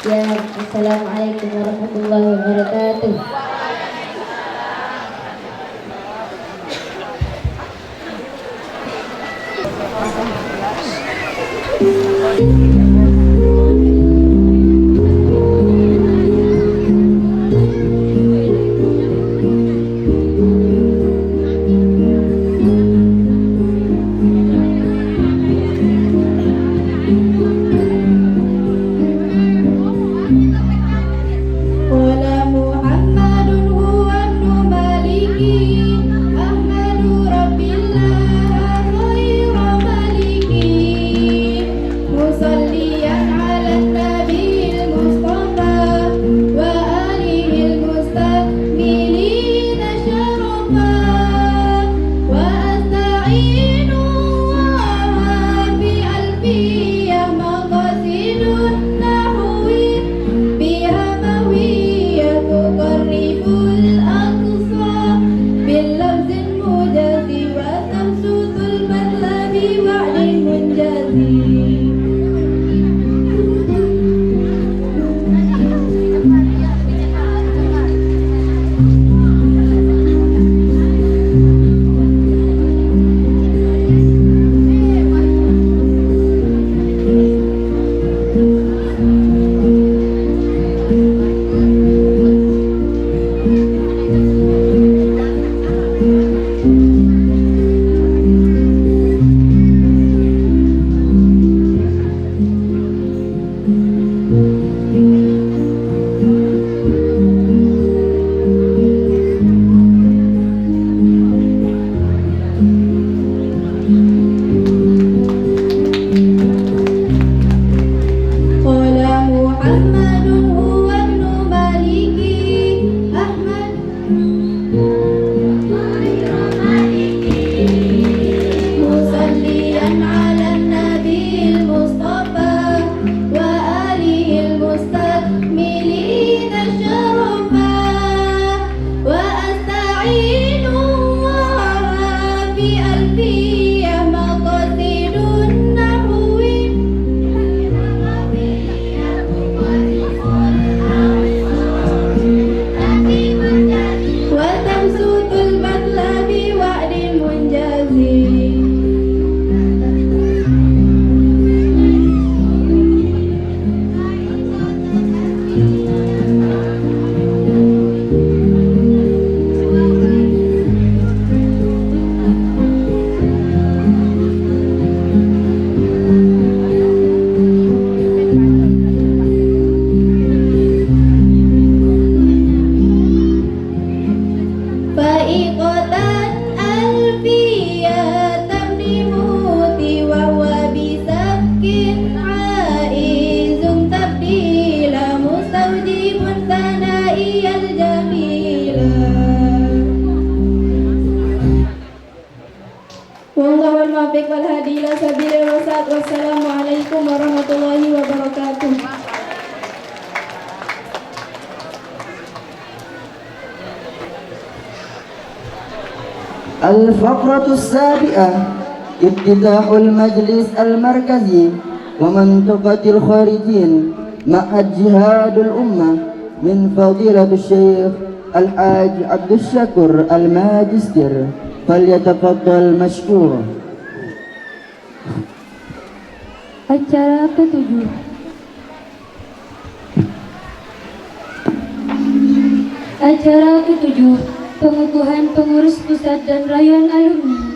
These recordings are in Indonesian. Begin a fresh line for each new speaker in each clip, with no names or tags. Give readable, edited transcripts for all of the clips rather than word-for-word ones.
Ya, Assalamualaikum warahmatullahi wabarakatuh.
Musalli
sa'iqatan alfiyatan nimuti wa huwa bisabkin aizun tabdila mustawjibun sana'iyal jamila. Wallahu al-muwaffiq wal hadi ila sabilir rasyad. Wassalamualaikum warahmatullahi wabarakatuh.
الفقرة السابعة افتتاح المجلس المركزي ومنطقة الخارجين مع جهاد الأمة من فضيلة الشيخ الحاج عبد الشكور الماجستير فليتفضل مشكور.
Acara ke-7. Acara ke-7, pengukuhan pengurus pusat dan rayon alumni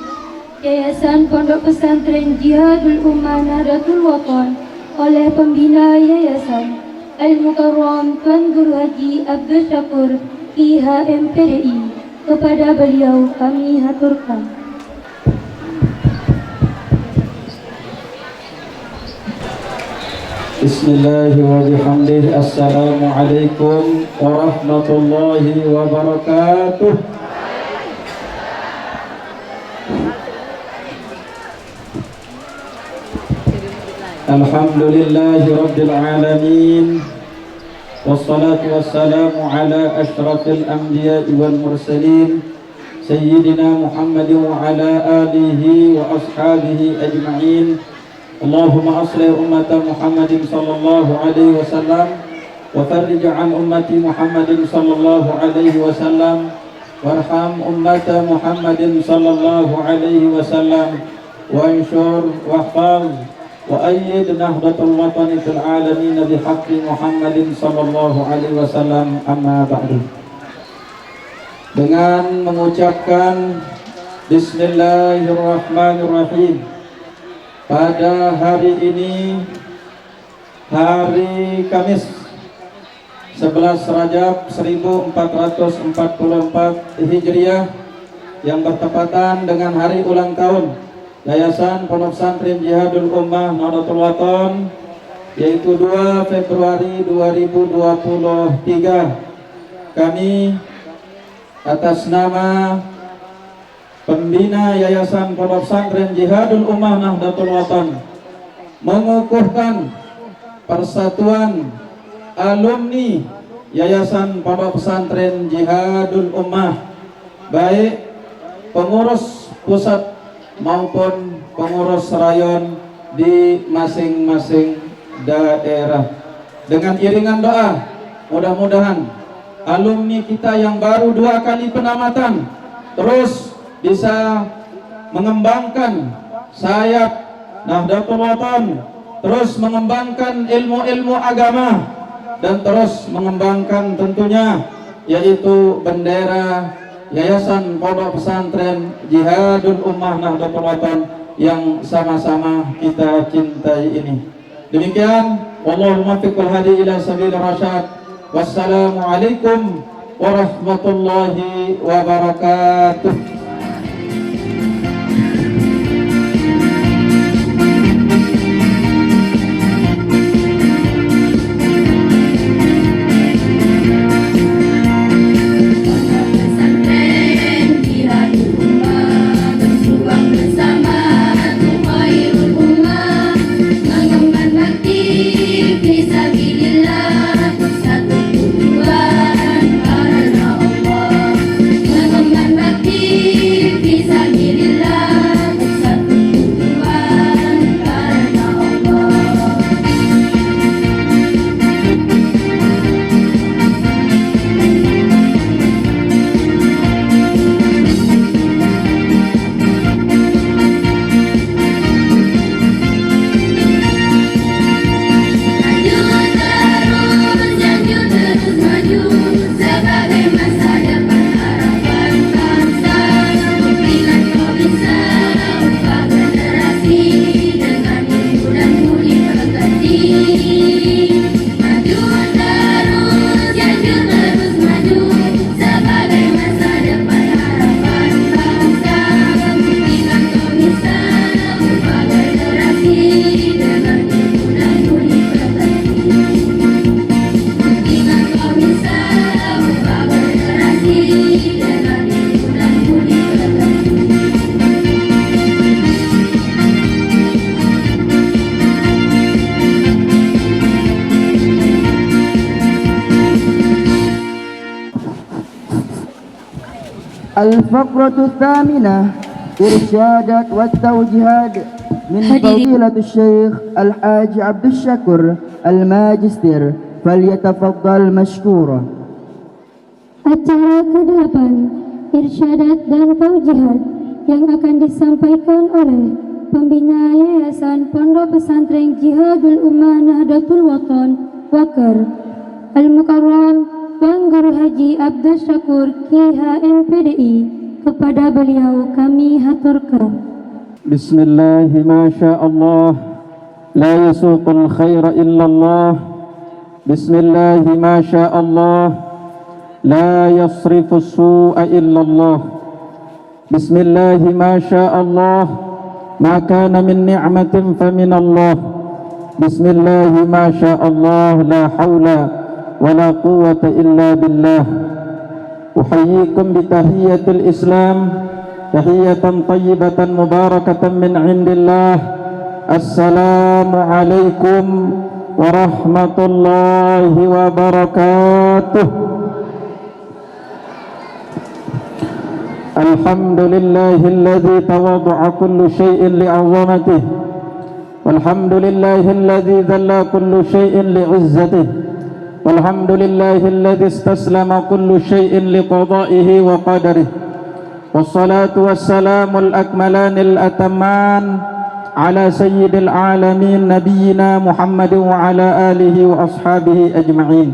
Yayasan Pondok Pesantren Jihadul Ummah Nahdlatul Wathon oleh pembina Yayasan Al-Mukarram Tuan Guru Haji Abdul Syakur IHMPDI. Kepada beliau kami haturkan.
Bismillahirrahmanirrahim. Assalamualaikum warahmatullahi wabarakatuh. Alhamdulillahi rabbil alamin. Wassalatu wassalamu ala ashrafil anbiya'i wal mursalin Sayyidina Muhammadin wa ala alihi wa ashabihi ajma'in. Allahumma aslih ummata Muhammadin sallallahu alaihi wasallam wa farrij an ummati Muhammadin sallallahu alaihi wasallam warham ummata Muhammadin sallallahu alaihi wasallam wa anshur wahfaz wa ayyid nahdlatul watani fil alamin bihaqqi Muhammadin sallallahu alaihi wasallam. Amma ba'du. Dengan mengucapkan Bismillahirrahmanirrahim, pada hari ini, hari Kamis 11 Rajab 1444 Hijriah, yang bertepatan dengan hari ulang tahun Yayasan Pondok Pesantren Jihadul Ummah Nahdlatul Wathon, yaitu 2 Februari 2023. Kami atas nama pembina Yayasan Pondok Pesantren Jihadul Ummah Nahdlatul Wathon mengukuhkan persatuan alumni Yayasan Pondok Pesantren Jihadul Ummah, baik pengurus pusat maupun pengurus rayon di masing-masing daerah. Dengan iringan doa, mudah-mudahan alumni kita yang baru 2 kali penamatan terus bisa mengembangkan sayap Nahdlatul Wathon, terus mengembangkan ilmu-ilmu agama, dan terus mengembangkan tentunya yaitu bendera Yayasan Pondok Pesantren Jihadul Ummah Nahdlatul Wathon yang sama-sama kita cintai ini. Demikian, wallahu muwaffiq wal hadi ila sabilir rasyad. Wassalamualaikum warahmatullahi wabarakatuh.
Satu tujuan karena Allah, mengembang bakti
الفقرة الثامنة إرشادات والتوجيهات من فضيلة الشيخ الحاج عبد الشكور الماجستير فليتفضل مشكورا.
Acara ke-8, Irsyadat dan Taujihat yang akan disampaikan oleh Pembina Yayasan Pondok Pesantren Jihadul Ummah Nahdlatul Wathon Wakar Al-Mukarram Bang Guru Haji Abdul Syakur KHMPDI. Kepada beliau kami haturkan.
Bismillah, masya Allah, la yasuqul khaira illallah. Bismillah, masya Allah, la yasrifu su'a illallah. Bismillah, masya Allah, ma kana min ni'matin famin Allah. Bismillah, masya Allah, la hawla wa la quwwata illa billah. Uhayyikum bitahiyatul Islam, tahiyatan tayyibatan mubarakatan min indillah. Assalamu alaikum warahmatullahi wabarakatuh. Alhamdulillahilladzi tawadda'a kullu syai'in li'azamatihi, walhamdulillahilladzi dhalla kullu syai'in li'izzatihi, walhamdulillahilladzi istaslama kullu syai'in liqada'ihi wa qadarihi. Wassalatu wassalamul akmalanil atamman ala sayyidil alamin nabiyyina Muhammadin wa ala alihi wa ashabihi ajma'in.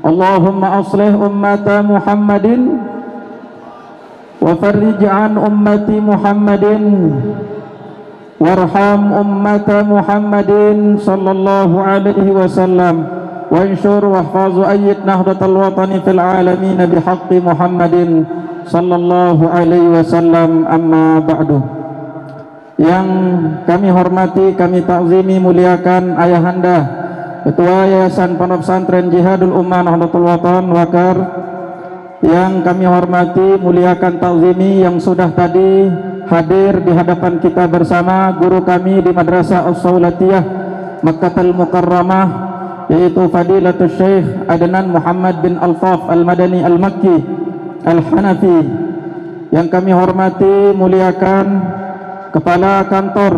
Allahumma aslih ummata Muhammadin wa farrij an ummati Muhammadin warham ummata Muhammadin sallallahu alaihi wasallam wa anshur wa hafaz ayyid nahdlatul watani fil alamin bihaqqi Muhammadin sallallahu alaihi wasallam. Amma ba'du. Yang kami hormati, kami ta'zimi, muliakan ayahanda Ketua Yayasan Pondok Pesantren Jihadul Ummah Nahdlatul Wathon Wakar, yang kami hormati, muliakan, ta'zimi, yang sudah tadi hadir di hadapan kita bersama guru kami di Madrasah As-Saulatiyah Makkatul Mukarramah, yaitu Fadilatul Syekh Adnan Muhammad bin Alfaf Al-Madani Al-Makki Al-Hanafi. Yang kami hormati, muliakan Kepala Kantor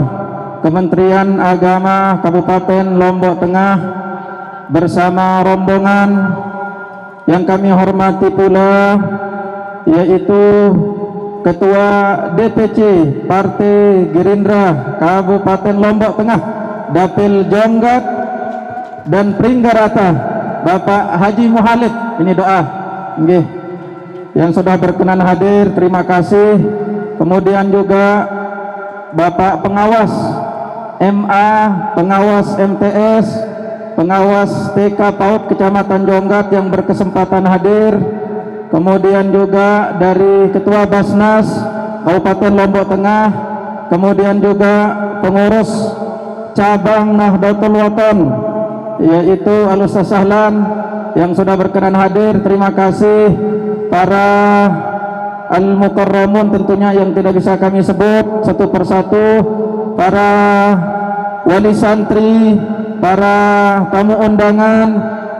Kementerian Agama Kabupaten Lombok Tengah bersama rombongan. Yang kami hormati pula yaitu Ketua DPC Partai Gerindra Kabupaten Lombok Tengah Dapil Jonggat dan Pringgarata Bapak Haji Muhalid. Ini doa nggih, yang sudah berkenan hadir, terima kasih. Kemudian juga Bapak Pengawas MA, Pengawas MTS, Pengawas TK PAUD Kecamatan Jonggat yang berkesempatan hadir. Kemudian juga dari Ketua Basnas Kabupaten Lombok Tengah. Kemudian juga pengurus cabang Nahdlatul Wathon yaitu Al-Ustaz Sahlan yang sudah berkenan hadir, terima kasih. Para Al-Mukarramun tentunya yang tidak bisa kami sebut satu persatu, para wali santri, para tamu undangan,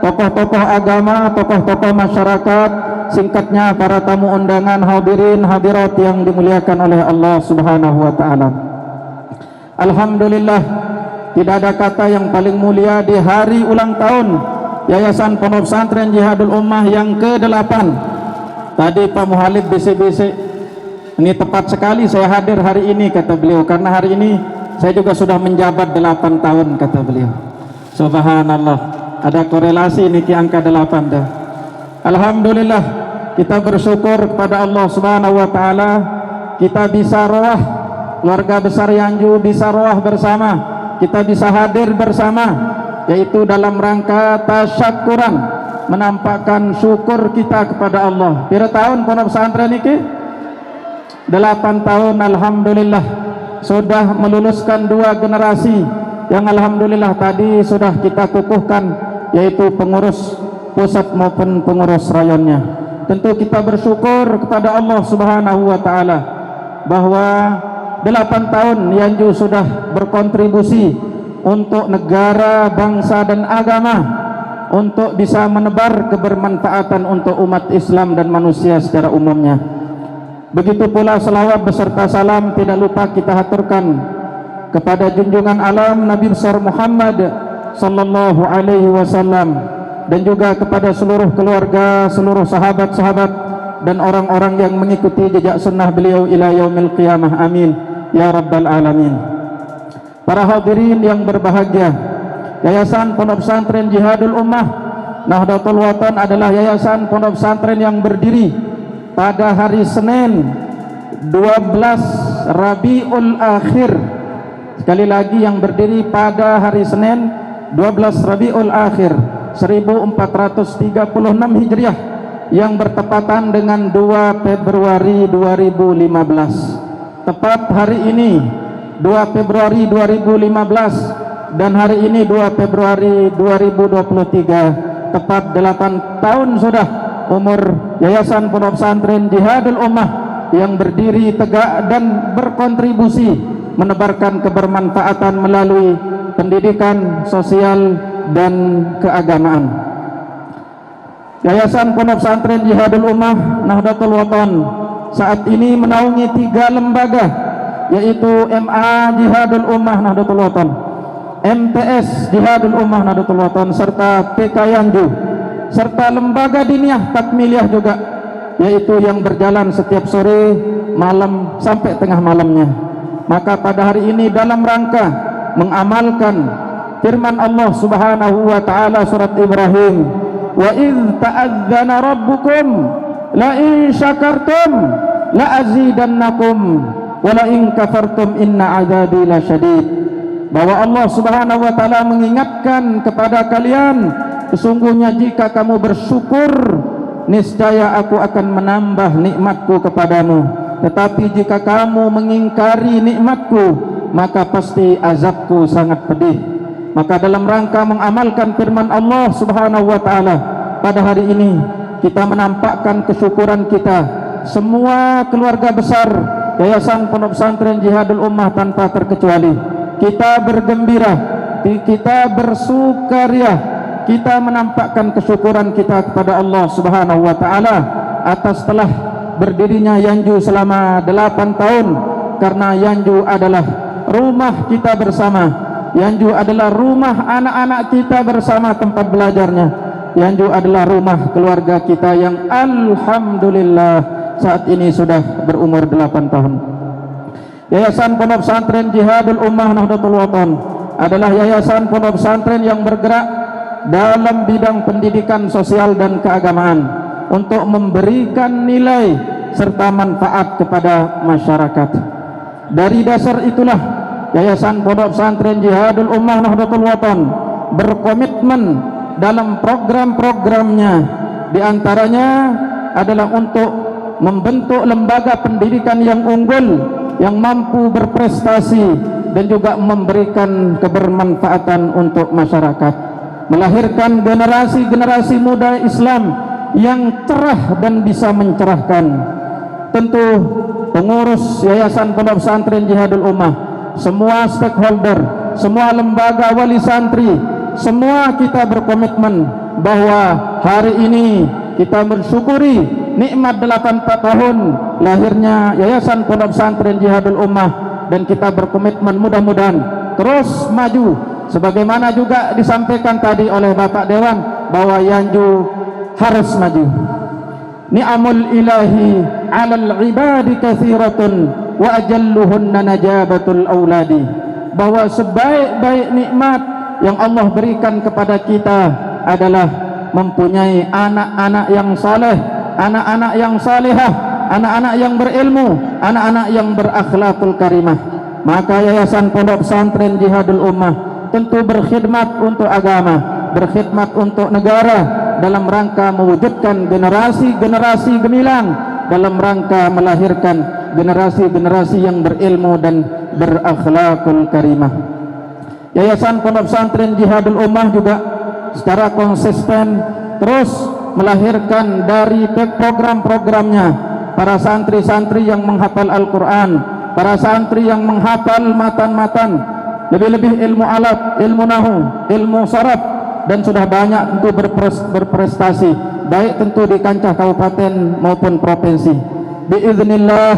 tokoh-tokoh agama, tokoh-tokoh masyarakat, singkatnya para tamu undangan, hadirin hadirat yang dimuliakan oleh Allah Subhanahu wa taala. Alhamdulillah, tidak ada kata yang paling mulia di hari ulang tahun Yayasan Pondok Pesantren Jihadul Ummah yang ke-8. Tadi Pak Muhalid bisik-bisik, ini tepat sekali saya hadir hari ini, kata beliau, karena hari ini saya juga sudah menjabat 8 tahun, kata beliau. Subhanallah, ada korelasi ini ke angka 8 dah. Alhamdulillah, kita bersyukur kepada Allah Subhanahu wa taala, kita bisa roah, keluarga besar Yanju bisa roah bersama, kita bisa hadir bersama, yaitu dalam rangka tasyakuran, menampakkan syukur kita kepada Allah. Pira tahun pondok pesantren ini? 8 tahun. Alhamdulillah sudah meluluskan 2 generasi yang alhamdulillah tadi sudah kita kukuhkan, yaitu pengurus pusat maupun pengurus rayonnya. Tentu kita bersyukur kepada Allah Subhanahu wa taala bahwa 8 tahun Yanju sudah berkontribusi untuk negara, bangsa dan agama, untuk bisa menebar kebermanfaatan untuk umat Islam dan manusia secara umumnya. Begitu pula selawat beserta salam tidak lupa kita haturkan kepada junjungan alam Nabi besar Muhammad sallallahu alaihi wasallam, dan juga kepada seluruh keluarga, seluruh sahabat-sahabat dan orang-orang yang mengikuti jejak sunnah beliau ila yaumil qiyamah. Amin ya rabbal alamin. Para hadirin yang berbahagia, Yayasan Pondok Pesantren Jihadul Ummah Nahdlatul Watan adalah yayasan pondok pesantren yang berdiri pada hari Senin 12 Rabiul Akhir. Sekali lagi, yang berdiri pada hari Senin 12 Rabiul Akhir 1436 Hijriah yang bertepatan dengan 2 Februari 2015. Tepat hari ini 2 Februari 2015 dan hari ini 2 Februari 2023, tepat 8 tahun sudah umur Yayasan Pondok Pesantren Jihadul Ummah yang berdiri tegak dan berkontribusi menebarkan kebermanfaatan melalui pendidikan sosial dan keagamaan. Yayasan Pondok Pesantren Jihadul Ummah Nahdlatul Watan saat ini menaungi 3 lembaga, yaitu MA Jihadul Ummah Nahdlatul Watan, MTS Jihadul Ummah Nahdlatul Watan, serta PK Yanju, serta lembaga diniyah takmiliyah juga, yaitu yang berjalan setiap sore, malam sampai tengah malamnya. Maka pada hari ini dalam rangka mengamalkan firman Allah Subhanahu wa taala surat Ibrahim, wa idz ta'adzana rabbukum la in syakartum la azidannakum wa la in kafartum inna azabi lasyadid. Bahwa Allah Subhanahu wa taala mengingatkan kepada kalian, sesungguhnya jika kamu bersyukur, niscaya aku akan menambah nikmatku kepadamu. Tetapi jika kamu mengingkari nikmatku, maka pasti azabku sangat pedih. Maka dalam rangka mengamalkan firman Allah Subhanahu wa taala, pada hari ini kita menampakkan kesyukuran kita, semua keluarga besar Yayasan Pondok Pesantren Jihadul Ummah tanpa terkecuali. Kita bergembira, kita bersukaria, kita menampakkan kesyukuran kita kepada Allah Subhanahu wa taala atas telah berdirinya Yanju selama 8 tahun, karena Yanju adalah rumah kita bersama. Yanju adalah rumah anak-anak kita bersama tempat belajarnya. Yanju adalah rumah keluarga kita yang alhamdulillah saat ini sudah berumur 8 tahun. Yayasan Pondok Pesantren Jihadul Ummah Nahdlatul Watan adalah yayasan pondok pesantren yang bergerak dalam bidang pendidikan sosial dan keagamaan untuk memberikan nilai serta manfaat kepada masyarakat. Dari dasar itulah Yayasan Pondok Pesantren Jihadul Ummah Nahdlatul Watan berkomitmen dalam program-programnya, diantaranya adalah untuk membentuk lembaga pendidikan yang unggul, yang mampu berprestasi dan juga memberikan kebermanfaatan untuk masyarakat, melahirkan generasi-generasi muda Islam yang cerah dan bisa mencerahkan. Tentu pengurus Yayasan Pondok Pesantren Jihadul Ummah, semua stakeholder, semua lembaga wali santri, semua kita berkomitmen bahwa hari ini kita bersyukuri nikmat 8 tahun lahirnya Yayasan Pondok Pesantren Jihadul Ummah, dan kita berkomitmen mudah-mudahan terus maju sebagaimana juga disampaikan tadi oleh Bapak Dewan bahwa Yanju harus maju. Ni'amul ilahi 'alal ibadi katsiratun wa ajalluhunna najabatul auladi. Bahwa sebaik-baik nikmat yang Allah berikan kepada kita adalah mempunyai anak-anak yang saleh, anak-anak yang salihah, anak-anak yang berilmu, anak-anak yang berakhlakul karimah. Maka Yayasan Pondok Pesantren Jihadul Ummah tentu berkhidmat untuk agama, berkhidmat untuk negara, dalam rangka mewujudkan generasi-generasi gemilang, dalam rangka melahirkan generasi-generasi yang berilmu dan berakhlakul karimah. Yayasan Pondok Pesantren Jihadul Ummah juga secara konsisten terus melahirkan dari program-programnya para santri-santri yang menghafal Al-Quran, para santri yang menghafal matan-matan, lebih-lebih ilmu alat, ilmu nahu, ilmu saraf, dan sudah banyak tentu berprestasi baik tentu di kancah kabupaten maupun provinsi. biiznillah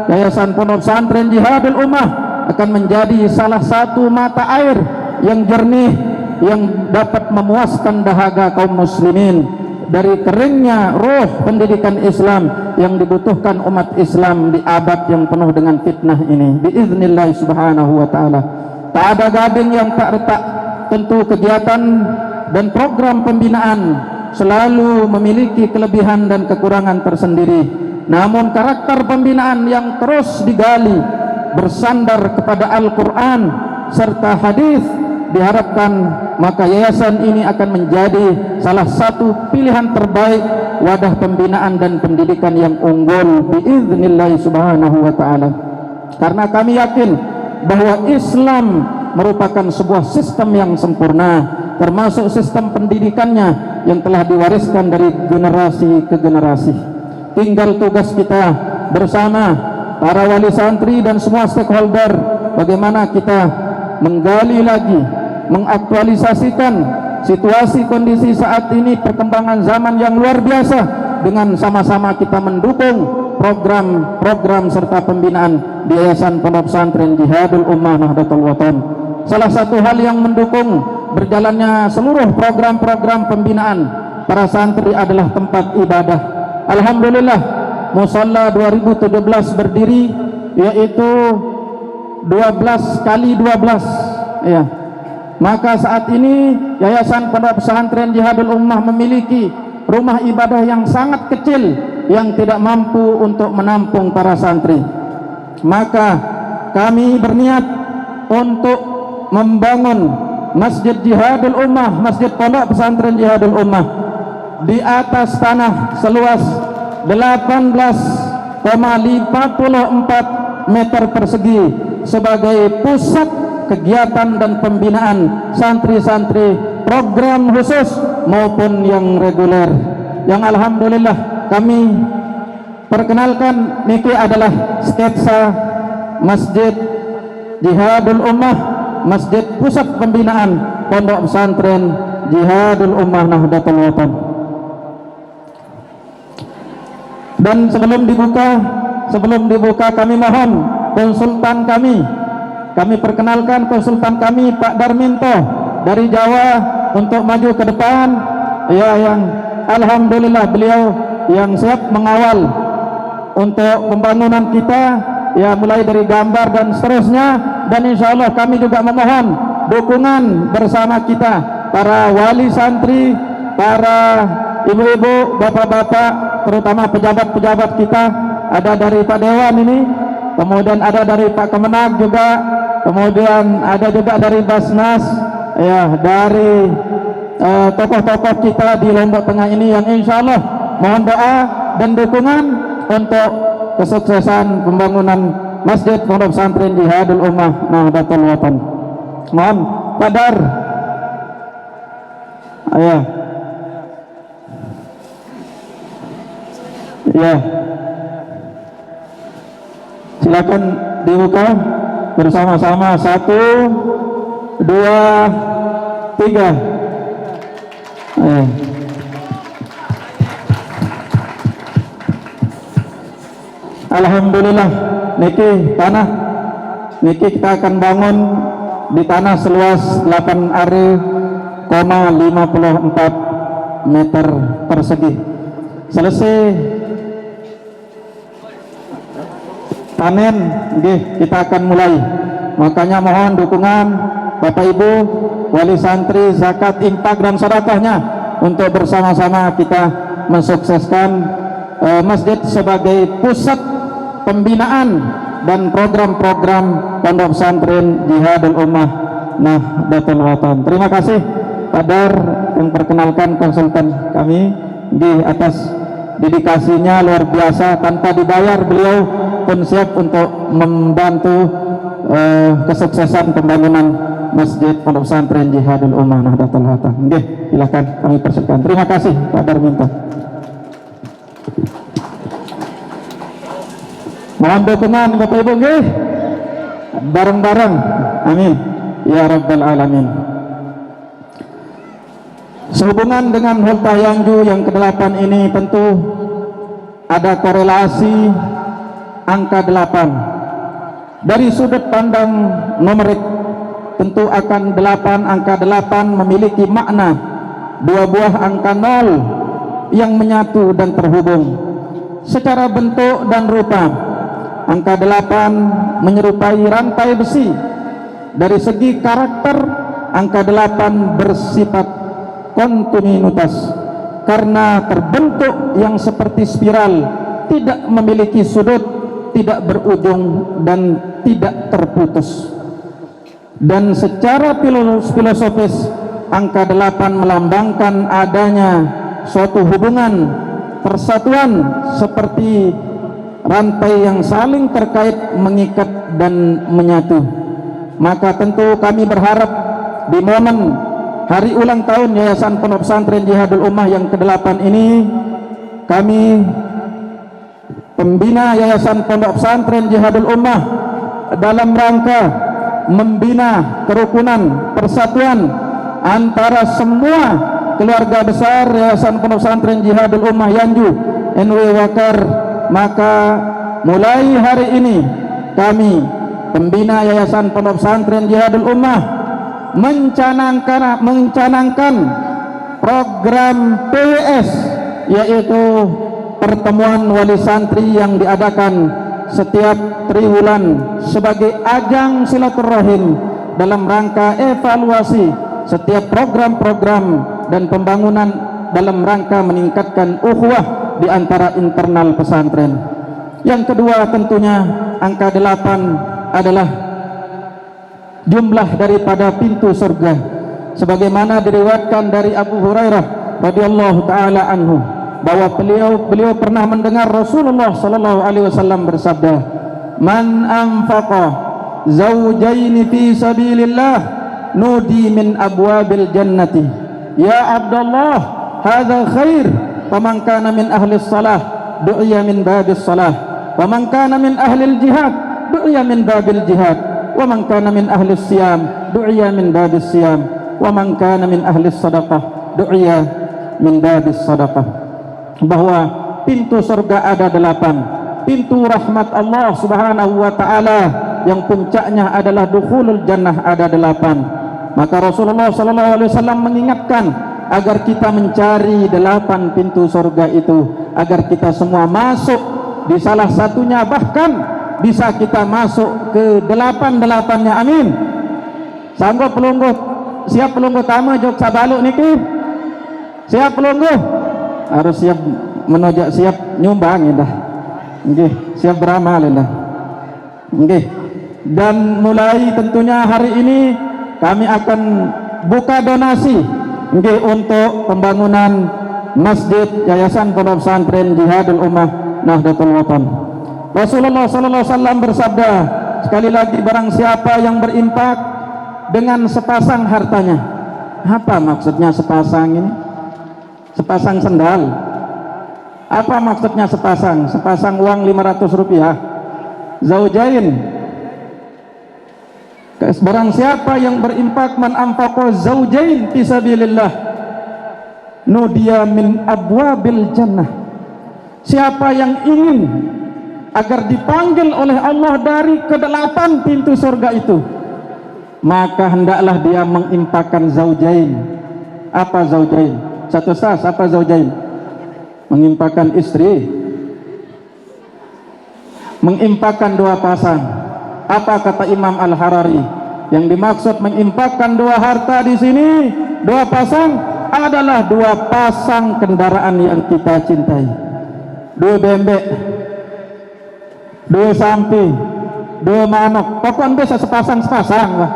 Yayasan Pondok Pesantren Jihadul Ummah akan menjadi salah satu mata air yang jernih yang dapat memuaskan dahaga kaum muslimin dari keringnya roh pendidikan Islam yang dibutuhkan umat Islam di abad yang penuh dengan fitnah ini biiznillah subhanahu wa ta'ala. Tak ada gading yang tak retak. Tentu kegiatan dan program pembinaan selalu memiliki kelebihan dan kekurangan tersendiri, namun karakter pembinaan yang terus digali bersandar kepada Al-Quran serta hadis diharapkan maka yayasan ini akan menjadi salah satu pilihan terbaik wadah pembinaan dan pendidikan yang unggul biiznillah subhanahu wa ta'ala. Karena kami yakin bahwa Islam merupakan sebuah sistem yang sempurna, termasuk sistem pendidikannya yang telah diwariskan dari generasi ke generasi. Tinggal tugas kita bersama para wali santri dan semua stakeholder bagaimana kita menggali lagi, mengaktualisasikan situasi kondisi saat ini, perkembangan zaman yang luar biasa, dengan sama-sama kita mendukung program-program serta pembinaan di Yayasan Pondok Pesantren Jihadul Ummah Nahdlatul Wathon. Salah satu hal yang mendukung berjalannya seluruh program-program pembinaan para santri adalah tempat ibadah. Alhamdulillah Musalla 2017 berdiri, yaitu 12 kali 12 ya. Maka saat ini Yayasan Pondok Pesantren Jihadul Ummah memiliki rumah ibadah yang sangat kecil yang tidak mampu untuk menampung para santri. Maka kami berniat untuk membangun Masjid Jihadul Ummah, Masjid Pondok Pesantren Jihadul Ummah di atas tanah seluas 18,54 meter persegi sebagai pusat kegiatan dan pembinaan santri-santri program khusus maupun yang reguler, yang alhamdulillah kami perkenalkan. Niki adalah sketsa Masjid Jihadul Ummah, Masjid Pusat Pembinaan Pondok Pesantren Jihadul Ummah Nahdlatul Wathon. Dan sebelum dibuka kami mohon konsultan kami perkenalkan konsultan kami Pak Darminto dari Jawa untuk maju ke depan ya, yang alhamdulillah beliau yang siap mengawal untuk pembangunan kita ya, mulai dari gambar dan seterusnya. Dan insya Allah kami juga memohon dukungan bersama kita para wali santri, para ibu-ibu, bapak-bapak, terutama pejabat-pejabat kita. Ada dari Pak Dewan ini, kemudian ada dari Pak Kemenag juga, kemudian ada juga dari Basnas ya, dari tokoh-tokoh kita di Lombok Tengah ini, yang insya Allah mohon doa dan dukungan untuk kesuksesan pembangunan Masjid Pondok Pesantren Jihadul Ummah Nahdlatul Wathon. Mohon Pak Dar, ayo ya, silakan dibuka bersama-sama. 1, 2, 3. Ayo. Alhamdulillah niki tanah niki kita akan bangun di tanah seluas 8,54 meter persegi. Selesai panen kita akan mulai. Makanya mohon dukungan Bapak Ibu, wali santri, zakat, infak dan sedekahnya untuk bersama-sama kita mensukseskan masjid sebagai pusat pembinaan dan program-program Pondok Pesantren Jihadul Ummah Nahdlatul Wathon. Terima kasih Pak Dar yang perkenalkan konsultan kami di atas dedikasinya luar biasa, tanpa dibayar beliau pun siap untuk membantu kesuksesan pembangunan Masjid Pondok Pesantren Jihadul Ummah Nahdlatul Wathon. Silakan kami persilakan. Terima kasih Pak Darminto. Mohon dukungan Bapak Ibu bareng-bareng. Amin ya rabbal alamin. Sehubungan dengan Hul Tahyangju yang ke-8 ini tentu ada korelasi
angka 8. Dari sudut pandang numerik, tentu akan 8, angka 8 memiliki makna dua buah angka 0 yang menyatu dan terhubung. Secara bentuk dan rupa, angka 8 menyerupai rantai besi. Dari segi karakter, angka 8 bersifat kontinuitas karena terbentuk yang seperti spiral, tidak memiliki sudut, tidak berujung dan tidak terputus. Dan secara filosofis, angka 8 melambangkan adanya suatu hubungan persatuan seperti rantai yang saling terkait, mengikat dan menyatu. Maka tentu kami berharap di momen hari ulang tahun Yayasan Pondok Pesantren Jihadul Ummah yang ke-8 ini, kami pembina Yayasan Pondok Pesantren Jihadul Ummah dalam rangka membina kerukunan persatuan antara semua keluarga besar Yayasan Pondok Pesantren Jihadul Ummah Yanju NW Wakar, maka mulai hari ini kami pembina Yayasan Pondok Pesantren Jihadul Ummah mencanangkan program PWS, yaitu pertemuan wali santri yang diadakan setiap triwulan sebagai ajang silaturahim dalam rangka evaluasi setiap program-program dan pembangunan dalam rangka meningkatkan ukhuwah di antara internal pesantren. Yang kedua, tentunya angka 8 adalah jumlah daripada pintu surga, sebagaimana diriwayatkan dari Abu Hurairah radhiyallahu taala anhu bahwa beliau pernah mendengar Rasulullah sallallahu alaihi wasallam bersabda, "Man anfaqa zawjaini fi sabilillah nudi min abwabil jannati, ya Abdullah hadza khair, faman kana min ahli salah du'iya min babis salah, waman kana min ahli jihad du'iya min babil jihad, wa man kana min ahli siyam du'iya min babis siyam, wa man kana min ahli sadaqah du'iya min babis sadaqah." Bahwa pintu surga ada 8, pintu rahmat Allah subhanahu wa ta'ala yang puncaknya adalah dukhulul jannah ada 8. Maka Rasulullah sallallahu alaihi wasallam mengingatkan agar kita mencari 8 pintu surga itu, agar kita semua masuk di salah satunya, bahkan bisa kita masuk ke 8-8-nya. Amin. Sanggup pelungguh? Siap pelungguh tamu jok sabaluk niki? Siap pelungguh? Harus siap menojak, siap nyumbang dah. Nggih, siap beramal dah. Nggih. Dan mulai tentunya hari ini kami akan buka donasi nggih untuk pembangunan Masjid Yayasan Pondok Pesantren Jihadul Ummah Nahdlatul Wathon. Rasulullah sallallahu alaihi wasallam bersabda, sekali lagi, barang siapa yang berinfak dengan sepasang hartanya. Apa maksudnya sepasang ini? Sepasang sendal. Apa maksudnya sepasang? Sepasang uang 500 rupiah. Zaujain. Barang siapa yang berinfak, man anfaqa zaujain fisabilillah nudiya min abwabil jannah. Siapa yang ingin agar dipanggil oleh Allah dari ke-8 pintu surga itu, maka hendaklah dia menginfakkan zaujain. Apa zaujain? Satu sas, apa zaujain? Menginfakkan istri, menginfakkan 2 pasang. Apa kata Imam Al-Harari? Yang dimaksud menginfakkan 2 harta di sini, 2 pasang, adalah 2 pasang kendaraan yang kita cintai. 2 bembek, 2 samping, 2 manok, pokoknya bisa sepasang-sepasang lah.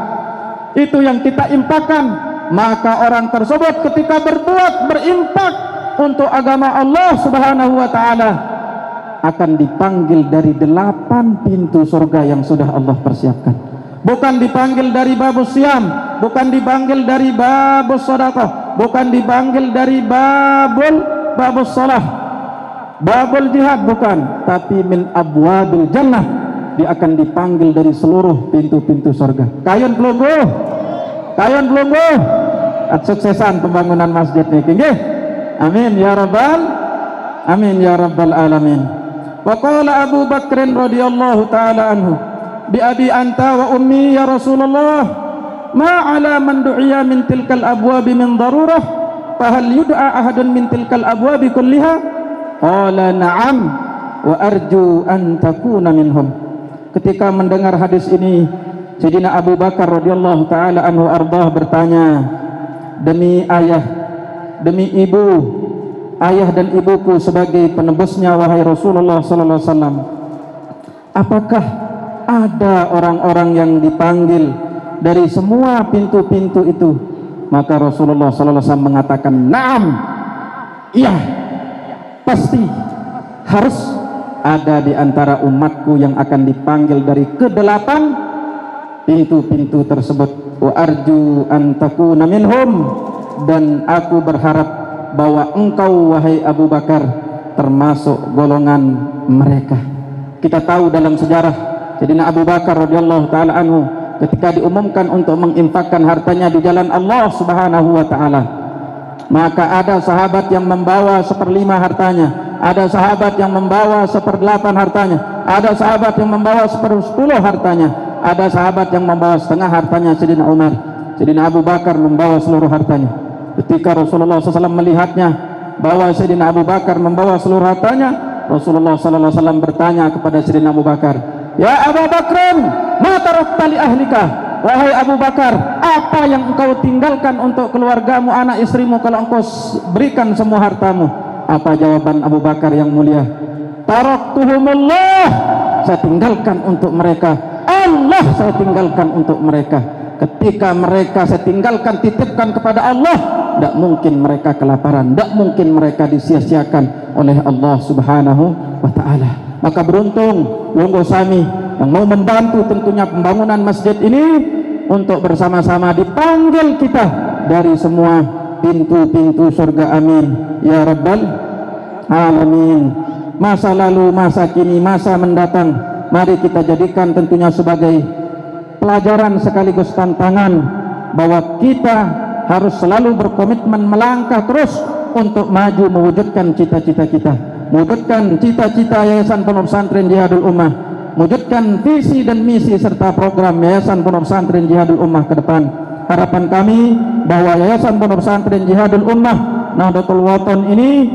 Itu yang kita infakkan. Maka orang tersebut ketika berbuat, berinfak untuk agama Allah subhanahu wa ta'ala, akan dipanggil dari 8 pintu surga yang sudah Allah persiapkan. Bukan dipanggil dari babus siam, bukan dipanggil dari babus sedekah, bukan dipanggil dari babus salah, babul jihad, bukan, tapi min abwabil jannah. Dia akan dipanggil dari seluruh pintu-pintu surga. Kayun pelungguh, kayun pelungguh, suksesan pembangunan masjid ini. Amin ya rabbal alamin. Wa qala Abu Bakr radhiyallahu taala anhu, bi abi anta wa ummi ya Rasulullah, ma ala man du'iya min tilkal abwabi min darurah, fa hal yud'a ahadun min tilkal abwabi kulliha? Qala na'am wa arju an takuna minhum. Ketika mendengar hadis ini, Sayyidina Abu Bakar radhiyallahu taala anhu ardah bertanya, demi ayah, demi ibu, ayah dan ibuku sebagai penebusnya wahai Rasulullah sallallahu alaihi wasallam, apakah ada orang-orang yang dipanggil dari semua pintu-pintu itu? Maka Rasulullah sallallahu alaihi wasallam mengatakan, "Na'am." Iya, pasti harus ada di antara umatku yang akan dipanggil dari ke-8 pintu-pintu tersebut. Wa arju an takuna minhum, dan aku berharap bahwa engkau wahai Abu Bakar termasuk golongan mereka. Kita tahu dalam sejarah Sayyidina Abu Bakar radhiyallahu taala anhu ketika diumumkan untuk menginfakkan hartanya di jalan Allah Subhanahu wa taala, maka ada sahabat yang membawa 1/5 hartanya, ada sahabat yang membawa 1/8 hartanya, ada sahabat yang membawa 1/10 hartanya, ada sahabat yang membawa setengah hartanya. Sayyidina Umar, Sayyidina Abu Bakar membawa seluruh hartanya. Ketika Rasulullah SAW melihatnya bahwa Sayyidina Abu Bakar membawa seluruh hartanya, Rasulullah SAW bertanya kepada Sayyidina Abu Bakar, "Ya Abu Bakrin, ma tarakta li ahlika?" Wahai Abu Bakar, apa yang engkau tinggalkan untuk keluargamu, anak istrimu kalau engkau berikan semua hartamu? Apa jawaban Abu Bakar yang mulia? "Taraktuhumullah." Saya tinggalkan untuk mereka Allah, saya tinggalkan untuk mereka. Ketika mereka saya tinggalkan, titipkan kepada Allah, tidak mungkin mereka kelaparan, tidak mungkin mereka disia-siakan oleh Allah Subhanahu wa taala. Maka beruntung Lungguh Sami yang mau membantu tentunya pembangunan masjid ini untuk bersama-sama dipanggil kita dari semua pintu-pintu surga. Amin ya rabbal alamin. Masa lalu, masa kini, masa mendatang, mari kita jadikan tentunya sebagai pelajaran sekaligus tantangan bahwa kita harus selalu berkomitmen melangkah terus untuk maju mewujudkan cita-cita kita, mewujudkan cita-cita Yayasan Pondok Pesantren Jihadul Ummah, mewujudkan visi dan misi serta program Yayasan Pondok Pesantren Jihadul Ummah ke depan. Harapan kami bahwa Yayasan Pondok Pesantren Jihadul Ummah Nahdlatul Wathon ini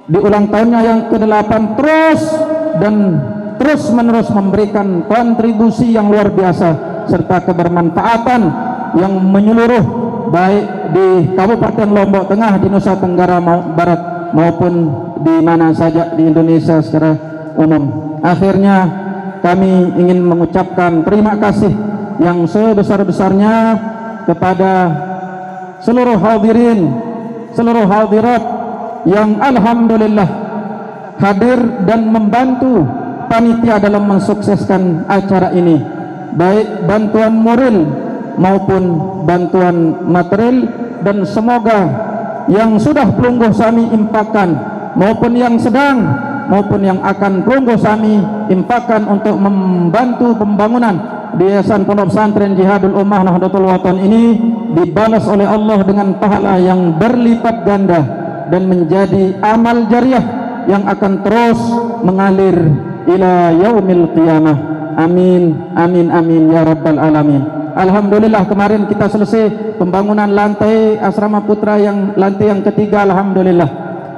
di ulang tahunnya yang ke-8 terus menerus memberikan kontribusi yang luar biasa serta kebermanfaatan yang menyeluruh baik di Kabupaten Lombok Tengah, di Nusa Tenggara Barat maupun di mana saja di Indonesia secara umum. Akhirnya kami ingin mengucapkan terima kasih yang sebesar-besarnya kepada seluruh hadirin, seluruh hadirat yang alhamdulillah hadir dan membantu panitia dalam mensukseskan acara ini, baik bantuan moral maupun bantuan material, dan semoga yang sudah Pelungguh Sami infakkan maupun yang sedang maupun yang akan Pelungguh Sami infakkan untuk membantu pembangunan di Yayasan Pondok Pesantren Jihadul Ummah Nahdlatul Wathon ini dibalas oleh Allah dengan pahala yang berlipat ganda dan menjadi amal jariah yang akan terus mengalir ila yaumil qiyamah. Amin amin amin ya rabbal alamin. Alhamdulillah kemarin kita selesai pembangunan lantai asrama putra yang lantai yang ketiga, alhamdulillah.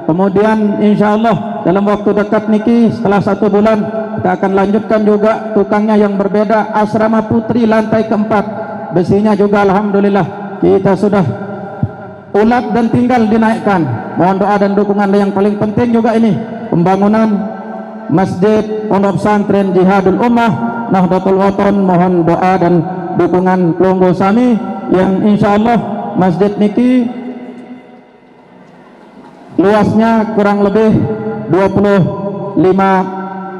Kemudian insyaallah dalam waktu dekat niki setelah 1 bulan kita akan lanjutkan juga tukangnya yang berbeda, asrama putri lantai keempat, besinya juga alhamdulillah kita sudah ulat dan tinggal dinaikkan. Mohon doa dan dukungan. Yang paling penting juga ini pembangunan Masjid Pondok Pesantren Jihadul Ummah Nahdlatul Wathon. Mohon doa dan dukungan Pelungguh Sami yang insyaallah masjid niki luasnya kurang lebih 25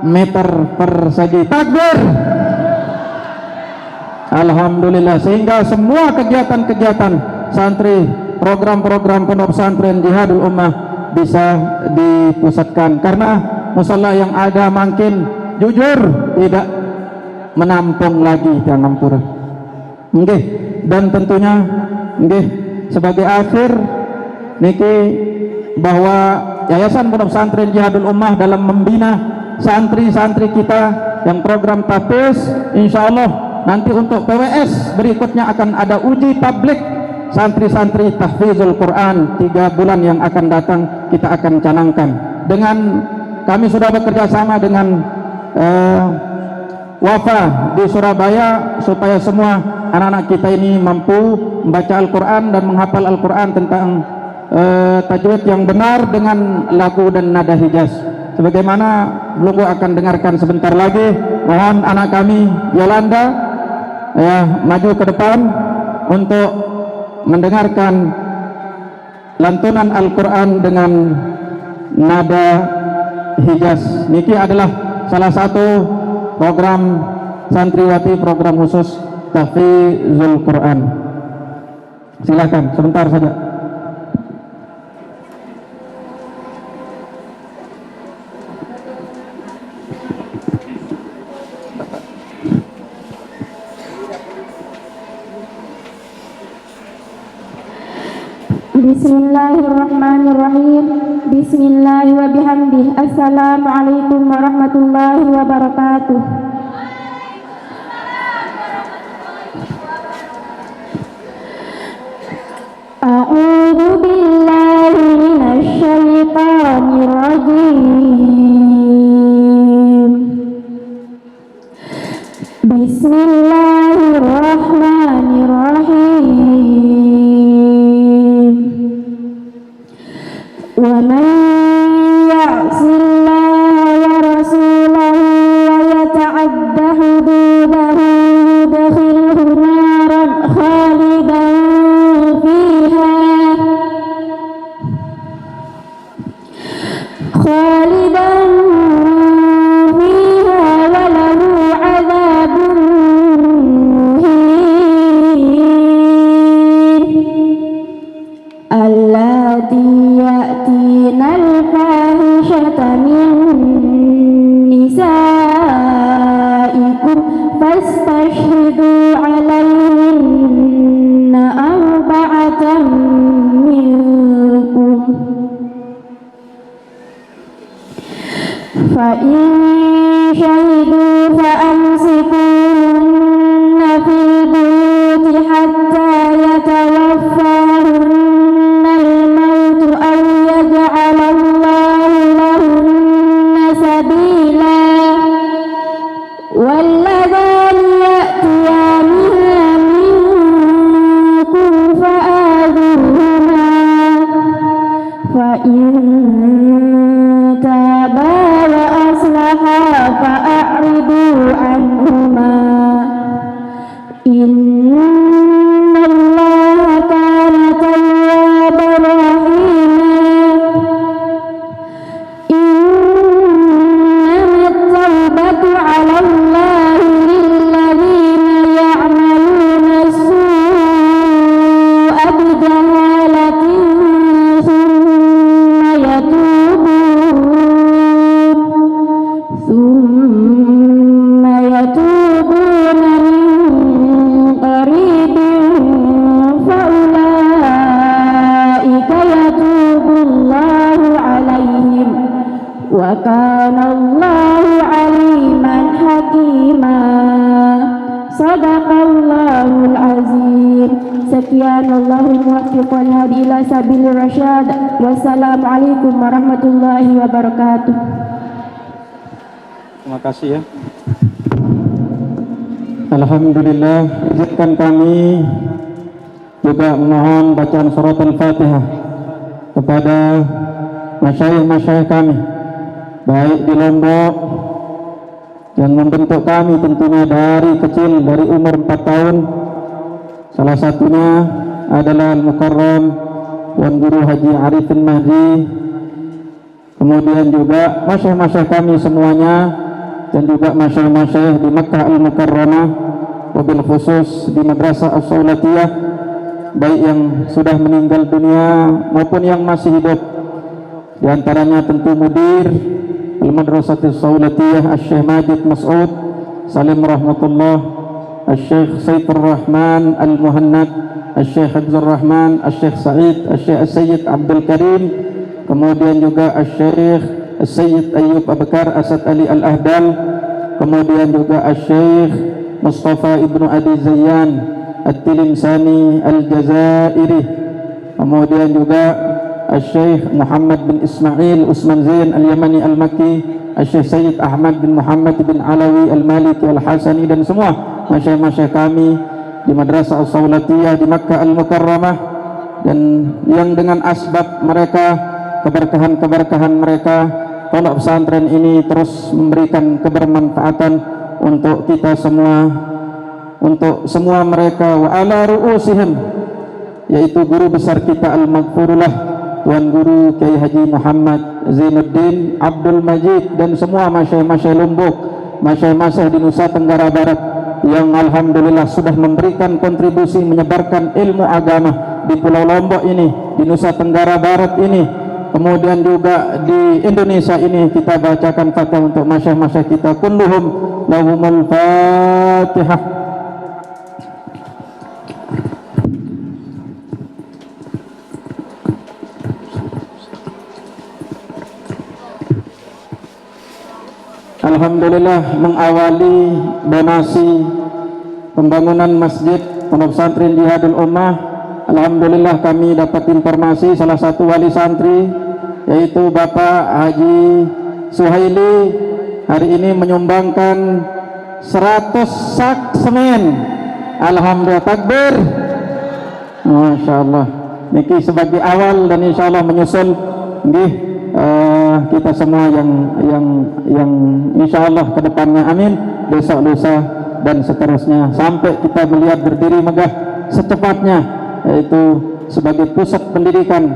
meter persegi. Takbir. Alhamdulillah, sehingga semua kegiatan-kegiatan santri, program-program Pondok Pesantren Jihadul Ummah bisa dipusatkan, karena musala yang ada makin jujur tidak menampung lagi di ngampura. Nggih, dan tentunya nggih sebagai akhir niki bahwa Yayasan Pondok Pesantren Jihadul Ummah dalam membina santri-santri kita yang program TAPIS. Insya Allah nanti untuk PWS berikutnya akan ada uji publik santri-santri tahfizul Quran 3 bulan yang akan datang. Kita akan canangkan dengan kami sudah bekerja sama dengan Wafa di Surabaya supaya semua anak-anak kita ini mampu membaca Al-Quran dan menghafal Al-Quran tentang tajwid yang benar dengan lagu dan nada Hijaz. Sebagaimana Lugu akan dengarkan sebentar lagi, mohon anak kami Yolanda ya maju ke depan untuk mendengarkan lantunan Al-Quran dengan nada Hijaz. Niki adalah salah satu program santriwati, program khusus tahfizul Quran. Silakan sebentar saja.
Bismillahirrahmanirrahim. Bismillahi wa bihamdih. Assalamualaikum warahmatullahi wabarakatuh. A'udzu billahi minasy syaithanir rajim. Bismillahirrahmanirrahim. Wa man ya'sillaha wa rasulahu wa yata'adda hududahu yudkhilhu naran khalidan fiha wa lahu 'adzabun muhin. Allati ya'tina al-fahishata min nisaikum fastashhidu 'alayhinna arba'atan minkum fa in shahidu fa amsikuhunna fil buyuti hatta yatawaffahunna al-maut aw yaj'ala Allahu lahunna sabila walladhani ya'tiyaniha minkum fa'adhuhuma fa in taba wa aslaha fa'aridu anhuma innallaha kana tawwaban rahima. Innamat tawbatu 'ala Allahi lilladzina ya'maluna as-su'a bijahalatin thumma yatubuna min qaribin faulaika yatubullahu 'alaihim wa kana Allahu 'aliman hakima. Sadaqallahul azim. Sekian, Allahul muwaffiq wal hadi ila sabilir rasyad. Wassalamualaikum warahmatullahi wabarakatuh.
Terima kasih ya. Alhamdulillah, izinkan kami juga memohon bacaan surat Al-Fatihah kepada masyayikh-masyayikh kami baik di Lombok yang membentuk kami tentunya dari kecil, dari umur 4 tahun. Salah satunya adalah Al-Mukarram Tuan Guru Haji Arifin Mahdi, kemudian juga masyayikh-masyayikh kami semuanya, dan juga masyayikh-masyayikh di Makkah Al-Mukarramah, wabil khusus di Madrasah As-Saulatiyah, baik yang sudah meninggal dunia maupun yang masih hidup. Di antaranya tentu mudir Al-Madrasah As-Saulatiyah Asy-Syaikh Majid Mas'ud Salim rahmatullah, Asy-Syaikh Saifur Rahman Al-Muhannad, Asy-Syaikh Hafizur Rahman, Asy-Syaikh Sa'id, Asy-Syaikh Sayyid Abdul Karim, kemudian juga Asy-Syaikh Sayyid Ayyub Abakar Asad Ali Al-Ahdal, kemudian juga Syekh Mustafa Ibnu Adi Zayyan At-Tilimsani Al-Jazairi, kemudian juga Syekh Muhammad bin Ismail Usman Zain Al-Yamani Al-Makki, Syekh Sayyid Ahmad bin Muhammad bin Alawi Al-Maliki Al-Hasani, dan semua masyayikh-masyayikh kami di Madrasah As-Sawlatiyah di Makkah Al-Mukarramah, dan yang dengan asbab mereka, keberkahan-keberkahan mereka, pondok pesantren ini terus memberikan kebermanfaatan untuk kita semua, untuk semua mereka. Wa ala ru'usihim, yaitu guru besar kita Al-Maghfurullah Tuan Guru Kiai Haji Muhammad Zainuddin Abdul Majid, dan semua masyayikh-masyayikh Lombok, masyayikh-masyayikh di Nusa Tenggara Barat yang alhamdulillah sudah memberikan kontribusi menyebarkan ilmu agama di Pulau Lombok ini, di Nusa Tenggara Barat ini, kemudian juga di Indonesia ini. Kita bacakan Fatihah untuk masyayikh-masyayikh kita. Kulluhum lahumul Fatihah. Alhamdulillah, mengawali donasi pembangunan masjid Pondok Pesantren Jihadul Ummah, alhamdulillah kami dapat informasi salah satu wali santri, yaitu Bapak Haji Suhaili, hari ini menyumbangkan 100 sak semen. Alhamdulillah, takbir. Masya Allah, niki sebagai awal, dan insya Allah menyusul nggih kita semua yang insya Allah kedepannya, amin, besok lusa dan seterusnya, sampai kita melihat berdiri megah secepatnya, yaitu sebagai pusat pendidikan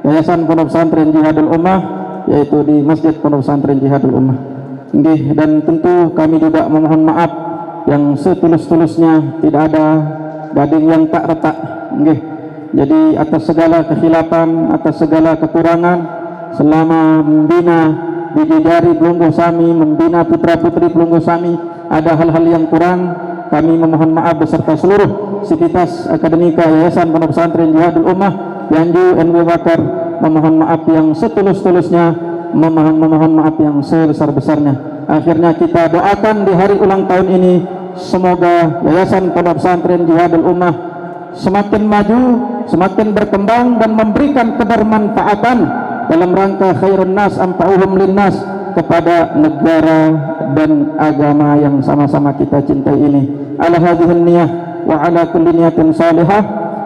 Yayasan Pondok Pesantren Jihadul Ummah, yaitu di Masjid Pondok Pesantren Jihadul Ummah. Dan tentu kami juga memohon maaf yang setulus-tulusnya, tidak ada gading yang tak retak. Jadi atas segala kekhilafan, atas segala kekurangan selama membina bidadari Pelungguh Sami, membina putra-putri Pelungguh Sami, ada hal-hal yang kurang, kami memohon maaf beserta seluruh sivitas akademika Yayasan Pondok Pesantren Jihadul Ummah Yanju NW Bakar, memohon maaf yang setulus-tulusnya, memohon maaf yang sebesar-besarnya. Akhirnya kita doakan di hari ulang tahun ini, semoga Yayasan Pondok Pesantren Jihadul Ummah semakin maju, semakin berkembang, dan memberikan kebermanfaatan dalam rangka khairun nas anfa'uhum linnas kepada negara dan agama yang sama-sama kita cintai ini. Ala hadhihi niyah wa ala kulli niyatin salihah.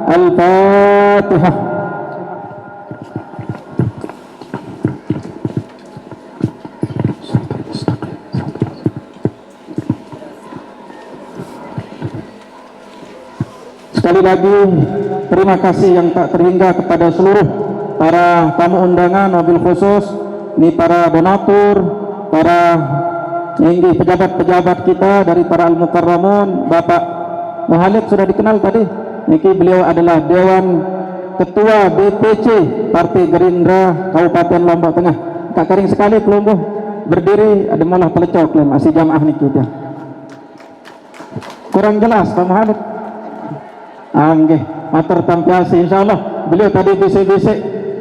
Al-Fatihah. Sekali lagi terima kasih yang tak terhingga kepada seluruh para tamu undangan, mobil khusus, ini para donatur, para pejabat-pejabat kita dari para Al-Mukarramun. Bapak Muhalid sudah dikenal tadi, niki beliau adalah Dewan Ketua BPC Partai Gerindra Kabupaten Lombok Tengah. Tak kering sekali Pelumbuh berdiri, ada malah telecok masih jamaah niki dia. Kurang jelas Pak Muhalid. Nggih, matur tampiasi insyaallah. Beliau tadi bisik-bisik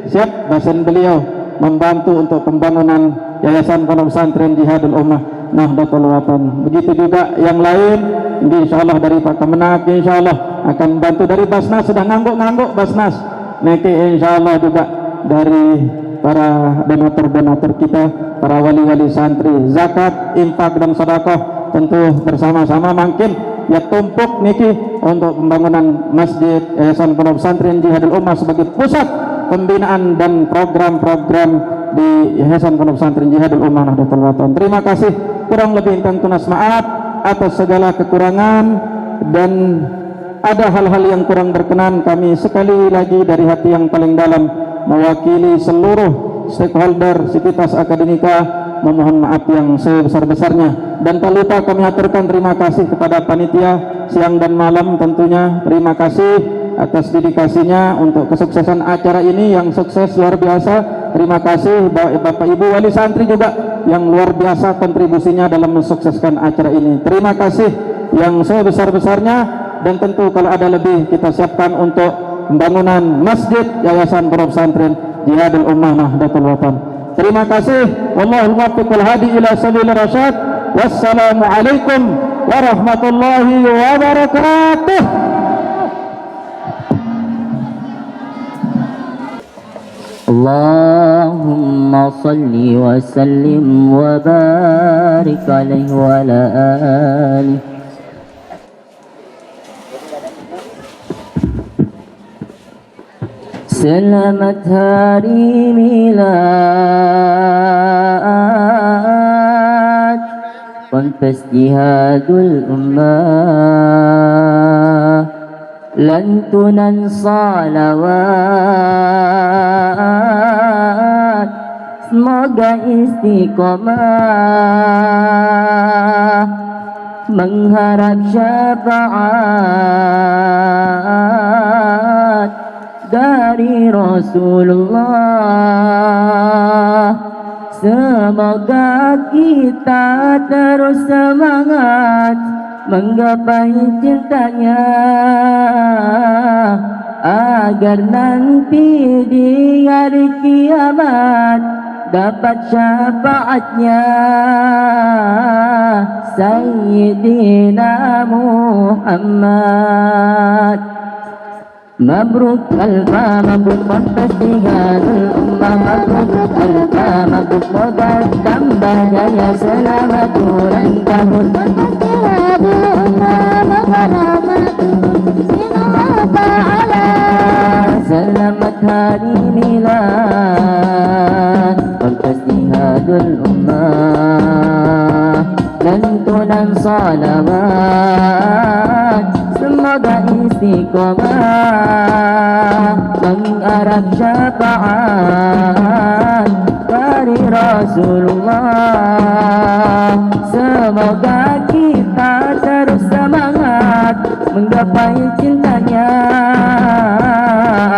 siap bahasan beliau membantu untuk pembangunan Yayasan Pondok Pesantren Jihadul Ummah Nahdlatul Watan. Begitu juga yang lain, insyaallah dari Pak Kemenak insyaallah akan membantu, dari Basnas sudah ngangguk Basnas. Niki insyaallah juga dari para donatur-donatur kita, para wali-wali santri, zakat, infak dan sedekah tentu bersama-sama makin ya tumpuk niki untuk pembangunan Masjid Yayasan Pondok Pesantren Jihadul Ummah sebagai pusat pembinaan dan program-program di Yayasan Pondok Pesantren Jihadul Ummah Nahdlatul Watan. Terima kasih, kurang lebih intan tunas maaf atas segala kekurangan, dan ada hal-hal yang kurang berkenan, kami sekali lagi dari hati yang paling dalam mewakili seluruh stakeholder sivitas akademika memohon maaf yang sebesar-besarnya. Dan tak lupa kami aturkan terima kasih kepada panitia siang dan malam tentunya. Terima kasih atas dedikasinya untuk kesuksesan acara ini yang sukses luar biasa. Terima kasih Bapak Ibu Wali Santri juga yang luar biasa kontribusinya dalam mensukseskan acara ini. Terima kasih yang sebesar-besarnya, dan tentu kalau ada lebih kita siapkan untuk pembangunan Masjid Yayasan Pondok Pesantren Jihadul Ummah Nahdlatul Watan. Terima kasih. Wallahul muwaffiq wal hadi ila sabilir rasyad. Wassalamualaikum warahmatullahi wabarakatuh.
Allahumma salli wa sallim wa barik alaihi wa ala alihi. Selamat hari milad Kontes Jihadul Ummah, lantunan salawat, semoga istiqomah, mengharap syafaat dari Rasulullah. Semoga kita terus semangat menggapai cintanya, agar nanti di hari kiamat dapat syafaatnya Sayyidina Muhammad. Mabruk alfa mabruk kontes Jihadul Ummah, mabruk alfa mabruk, moga tambah jaya selamat ulang tahun Jihadul Ummah, mengharap Allah Ta'ala. Selamat hari milad kontes Jihadul Ummah, lantunan salawat, semoga istiqomah, mengharap syafaat dari Rasulullah. Semoga kita terus semangat menggapai cintanya,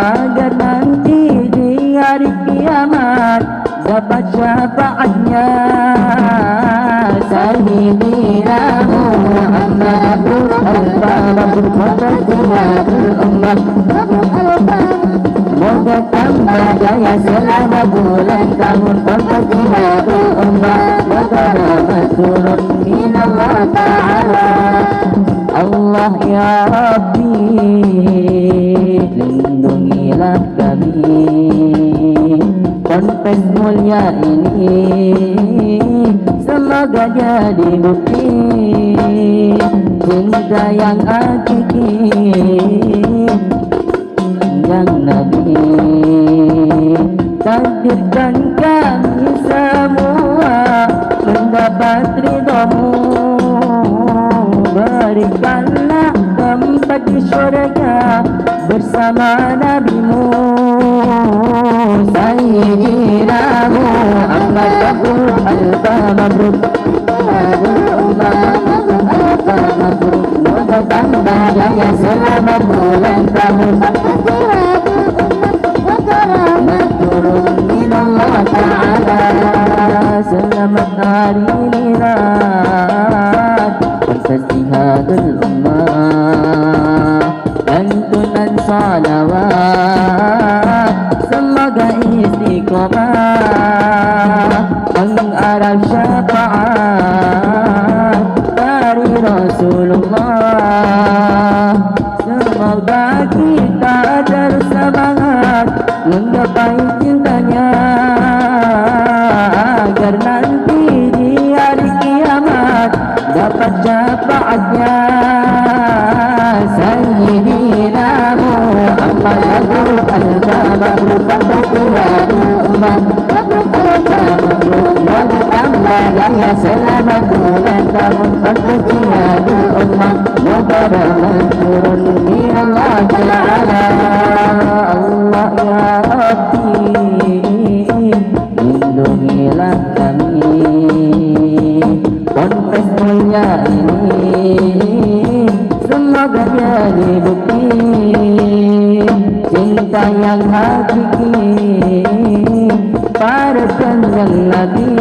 agar nanti di hari kiamat dapat syafaatnya Sayyidina Muhammad. Mabruk kontes Jihadul Ummah, moga tambah jaya selamat ulang tahun kontes Jihadul Ummah, moga rahmat turun minallah Ta'ala. Allah ya Rabbi, lindungilah kami, kontes mulia ini semoga jadi bukti cinta yang hakiki yang Nabi. Takdirkan kami semua mendapat ridhamu, berikanlah tempat di syurga bersama Nabimu Sayyidina Muhammad. Mabruk alfa mabruk, mabruk, moga tambah jaya selamat ulang tahun turun minallah Ta'ala. Selamat hari milad kontes Jihadul Ummah, lantunan salawat, semoga istiqomah, mengharap syafaat dari Rasulullah. Semoga kita terus semangat menggapai cintanya, agar nanti di hari kiamat dapat syafaatnya Sayyidina Muhammad. Mabruk alfa mabruk kontes Jihadul Ummah, mabruk alfa mabruk, moga tambah jaya selamat ulang tahun kontes Jihadul Ummah, moga rahmat turun minallah Ta'ala. Allah ya Rabbi, lindungilah kami, kontes mulia ini semoga jadi bukti cinta yang hakiki pada kanjeng Nabi.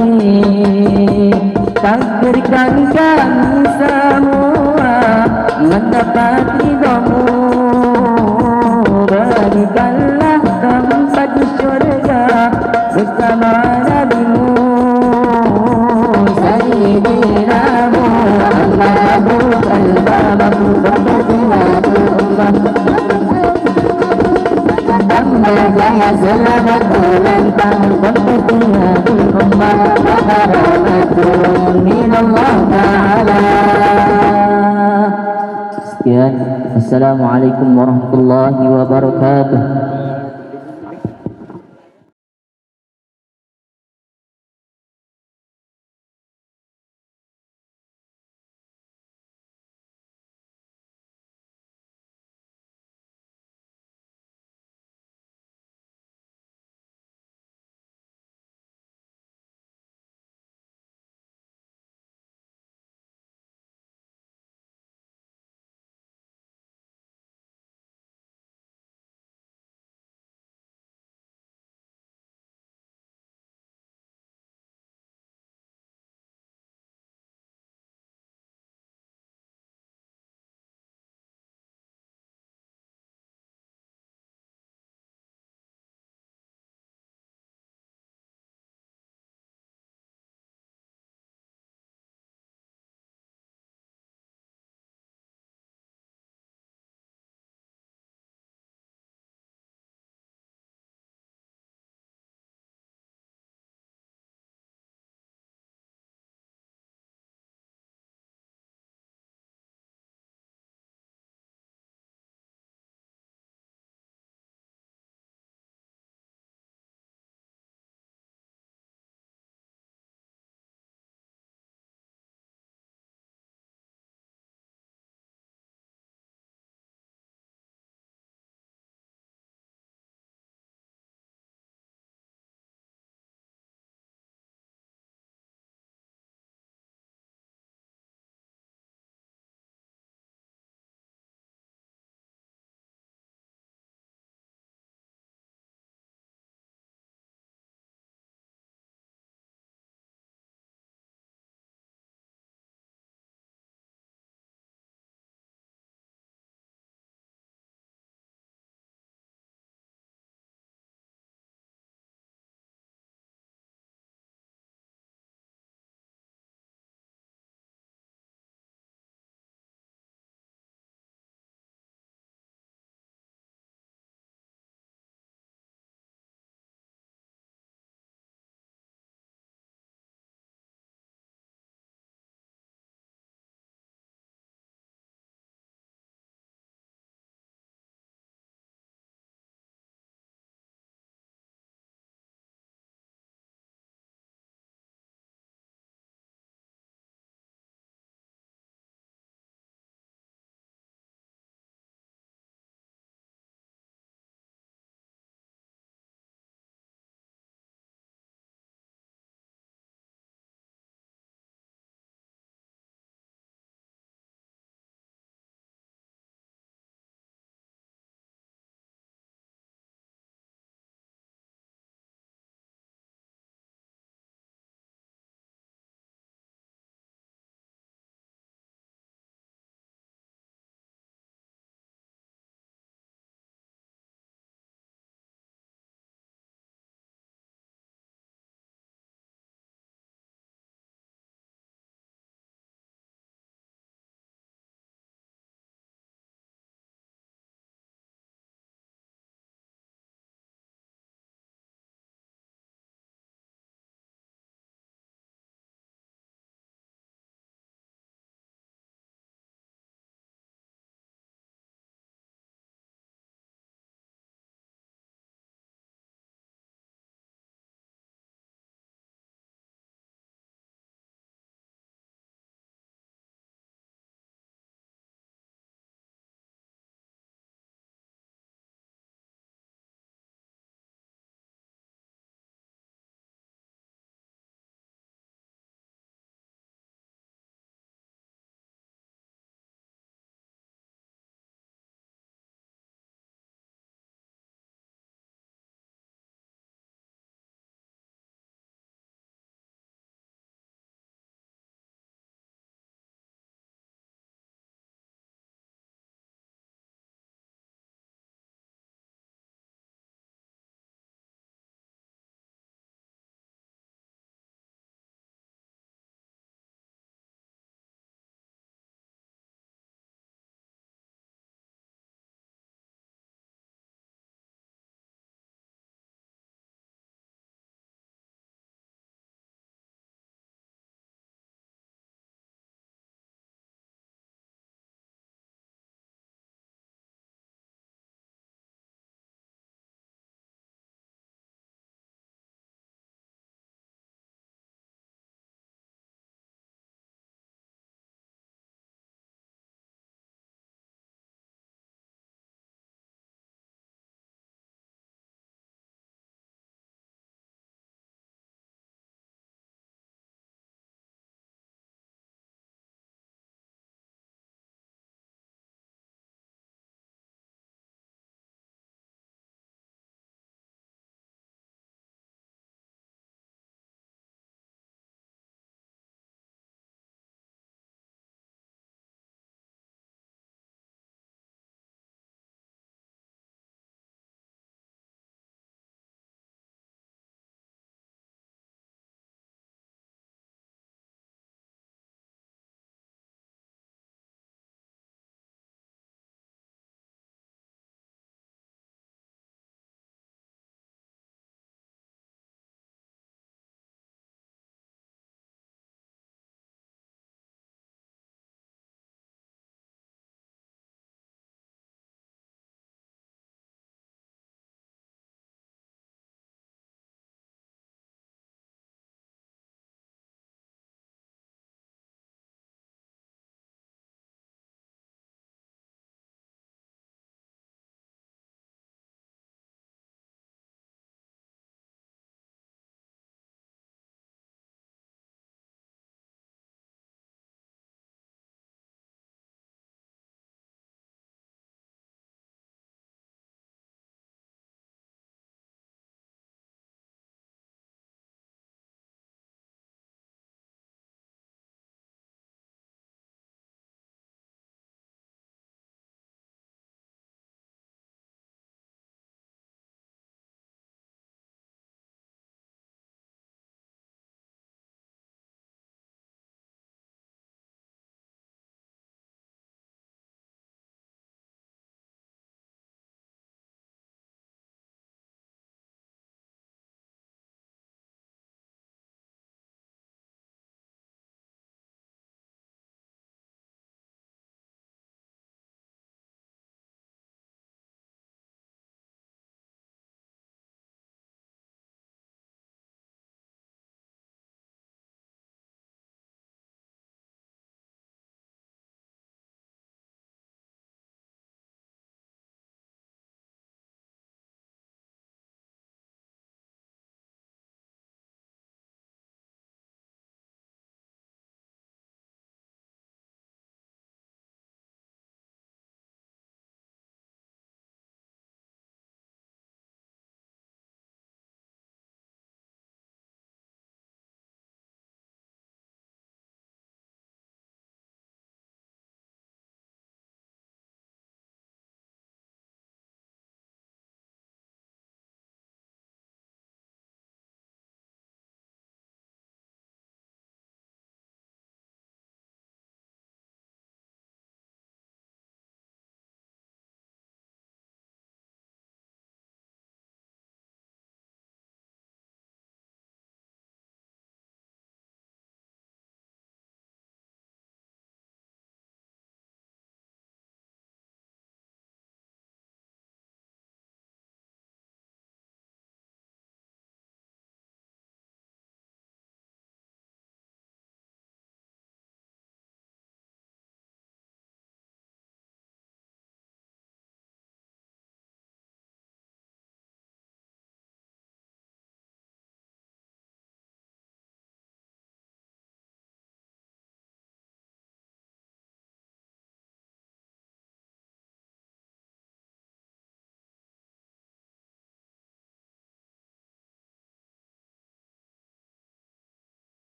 Takdirkan kami semua mendapat ridhamu, berikanlah tempat di syurga bersama Nabi الباب بركتنا Jaya selamatun lantang berkatnya ummah rahmatun minallah ta'ala. Sekian, Assalamualaikum warahmatullahi wabarakatuh.